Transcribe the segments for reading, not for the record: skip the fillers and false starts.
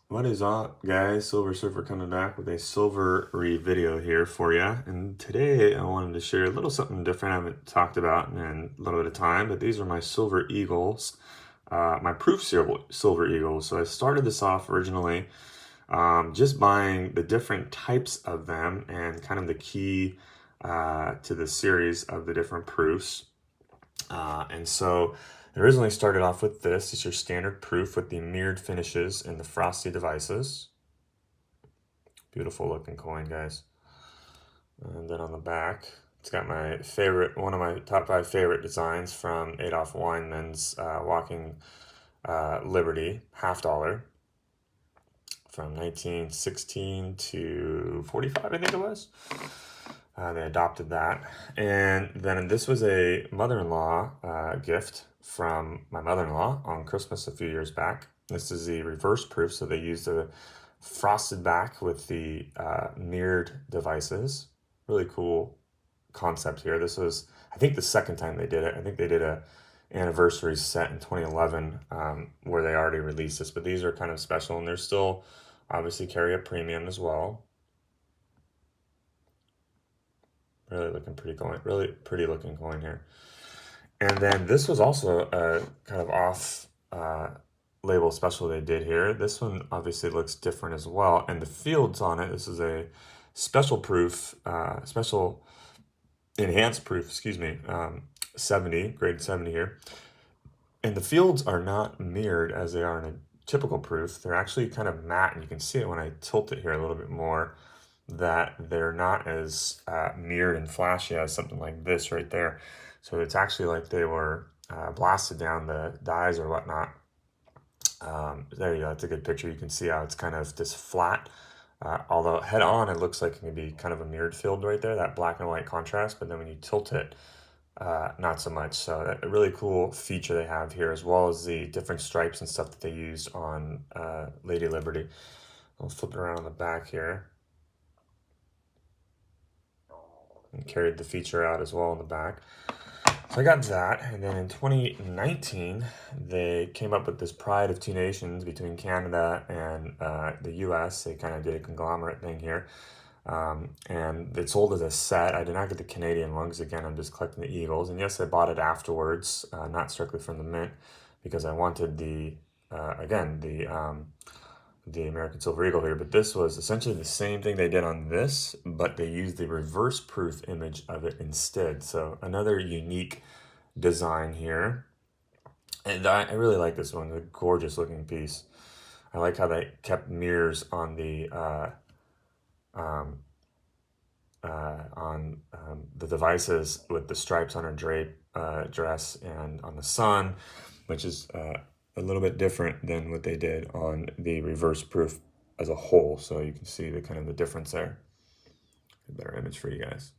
What is up, guys? Silver Surfer coming back with a silvery video here for you. And today I wanted to share a little something different I haven't talked about in a little bit of time, but these are my Silver Eagles, my proof silver Eagles. So I started this off originally just buying the different types of them and kind of the key to the series of the different proofs. And so it originally started off with this. It's your standard proof with the mirrored finishes and the frosty devices. Beautiful looking coin, guys. And then on the back, it's got my favorite, one of my top 5 favorite designs from Adolf Weinmann's Walking Liberty, $50 from 1916 to 45, I think it was. They adopted that. And then this was a mother-in-law gift from my mother-in-law on Christmas a few years back. This is the reverse proof, so they used a frosted back with the mirrored devices. Really cool concept here. This was, I think, the second time they did it. I think they did a anniversary set in 2011 where they already released this, but these are kind of special, and they're still obviously carry a premium as well. Really looking pretty coin, really pretty looking coin here. And then this was also a kind of off label special they did here. This one obviously looks different as well. And the fields on it, this is a special proof, special enhanced proof, excuse me, 70, grade 70 here. And the fields are not mirrored as they are in a typical proof. They're actually kind of matte, and you can see it when I tilt it here a little bit more, that they're not as mirrored and flashy as something like this right there. So it's actually like they were blasted down the dies or whatnot. There you go, that's a good picture. You can see how it's kind of this flat, although head on it looks like it can be kind of a mirrored field right there, that black and white contrast, but then when you tilt it, not so much. So that a really cool feature they have here, as well as the different stripes and stuff that they used on Lady Liberty. I'll flip it around on the back here. And carried the feature out as well in the back. So I got that, and then in 2019, they came up with this Pride of Two Nations between Canada and the US. They kind of did a conglomerate thing here. And it sold as a set. I did not get the Canadian one because, again, I'm just collecting the Eagles. And yes, I bought it afterwards, not strictly from the mint, because I wanted the, again, the American Silver Eagle here, but this was essentially the same thing they did on this, but they used the reverse proof image of it instead. So another unique design here. And I really like this one, a gorgeous looking piece. I like how they kept mirrors on the the devices with the stripes on her dress and on the sun, which is a little bit different than what they did on the reverse proof as a whole. So you can see the kind of the difference there. A better image for you guys.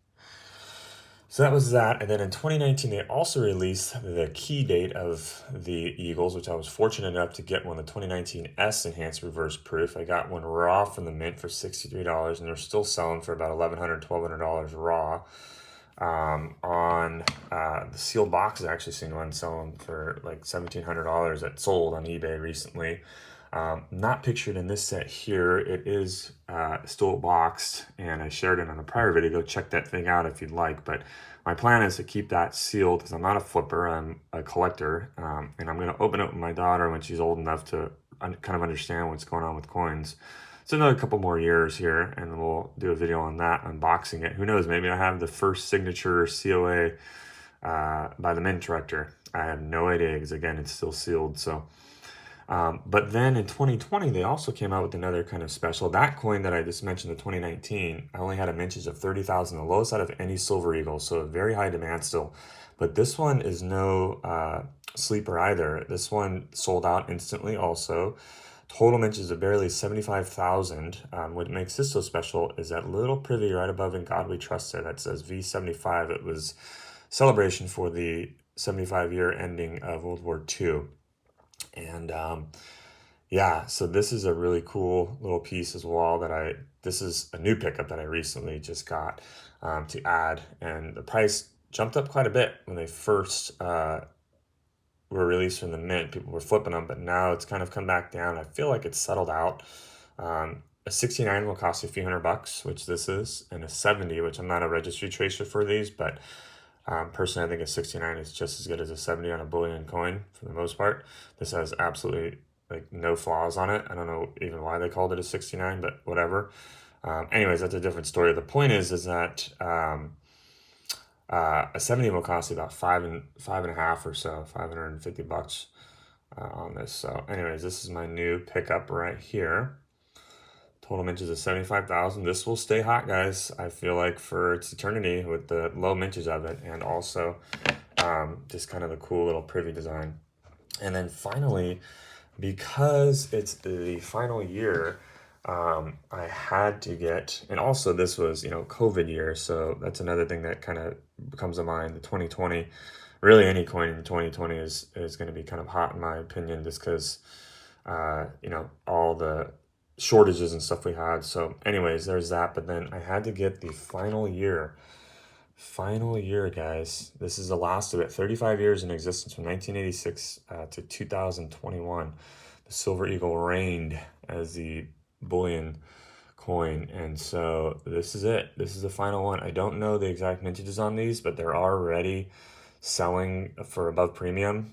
So that was that. And then in 2019, they also released the key date of the Eagles, which I was fortunate enough to get one, the 2019 S Enhanced Reverse Proof. I got one raw from the mint for $63, and they're still selling for about $1,100, $1,200 raw. On the sealed box, I've actually seen one selling for like $1,700 that sold on eBay recently. Not pictured in this set here. It is still boxed, and I shared it on a prior video. Go check that thing out if you'd like. But my plan is to keep that sealed because I'm not a flipper, I'm a collector. And I'm going to open it with my daughter when she's old enough to kind of understand what's going on with coins. It's another couple more years here, and we'll do a video on that, unboxing it. Who knows, maybe I have the first signature COA by the mint director. I have no idea because, again, it's still sealed. So, but then in 2020, they also came out with another kind of special. That coin that I just mentioned, the 2019, I only had a mintage of 30,000, the lowest out of any Silver Eagle, so very high demand still. But this one is no sleeper either. This one sold out instantly also. Total mintages of barely 75,000. What makes this so special is that little privy right above In God We Trust there that says V75. It was celebration for the 75-year ending of World War II. And yeah, so this is a really cool little piece as well this is a new pickup that I recently just got to add. And the price jumped up quite a bit when they first were released from the mint, people were flipping them, but now it's kind of come back down. I feel like it's settled out. A 69 will cost you a few $100, which this is, and a 70, which I'm not a registry tracer for these, but personally, I think a 69 is just as good as a 70 on a bullion coin for the most part. This has absolutely like no flaws on it. I don't know even why they called it a 69, but whatever. Anyways, that's a different story. The point is that a 70 will cost you about five and a half or so, $550 on this. So anyways, this is my new pickup right here. Total mintage is 75,000. This will stay hot, guys. I feel like for its eternity with the low mintage of it, and also just kind of the cool little privy design. And then finally, because it's the final year, I had to get, and also this was, COVID year. So that's another thing that kind of comes to mind. The 2020, really any coin in 2020 is going to be kind of hot in my opinion, just because, all the shortages and stuff we had. So anyways, there's that. But then I had to get the final year, guys. This is the last of it. 35 years in existence, from 1986 to 2021. The Silver Eagle reigned as the bullion coin, and so this is it. This is the final one. I don't know the exact mintages on these, but they're already selling for above premium.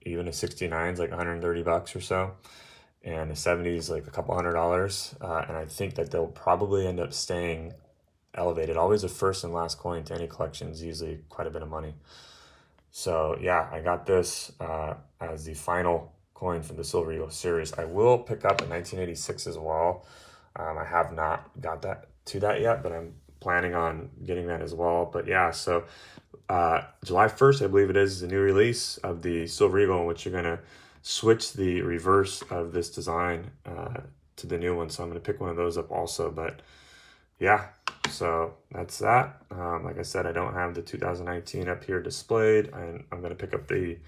Even a 69 is like $130 or so, and a 70 is like a couple $100. And I think that they'll probably end up staying elevated. Always a first and last coin to any collection is usually quite a bit of money. So yeah, I got this as the final coin from the Silver Eagle series. I will pick up a 1986 as well. I have not got that yet, but I'm planning on getting that as well. But yeah, so July 1st, I believe it is the new release of the Silver Eagle, in which you're going to switch the reverse of this design to the new one. So I'm going to pick one of those up also. But yeah, so that's that. Like I said, I don't have the 2019 up here displayed, and I'm going to pick up the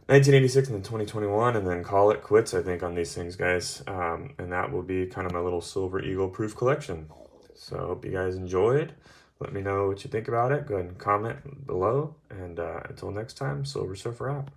1986 and then 2021, and then call it quits, I think, on these things, guys. And that will be kind of my little Silver Eagle proof collection. So I hope you guys enjoyed. Let me know what you think about it. Go ahead and comment below. And until next time, Silver Surfer out.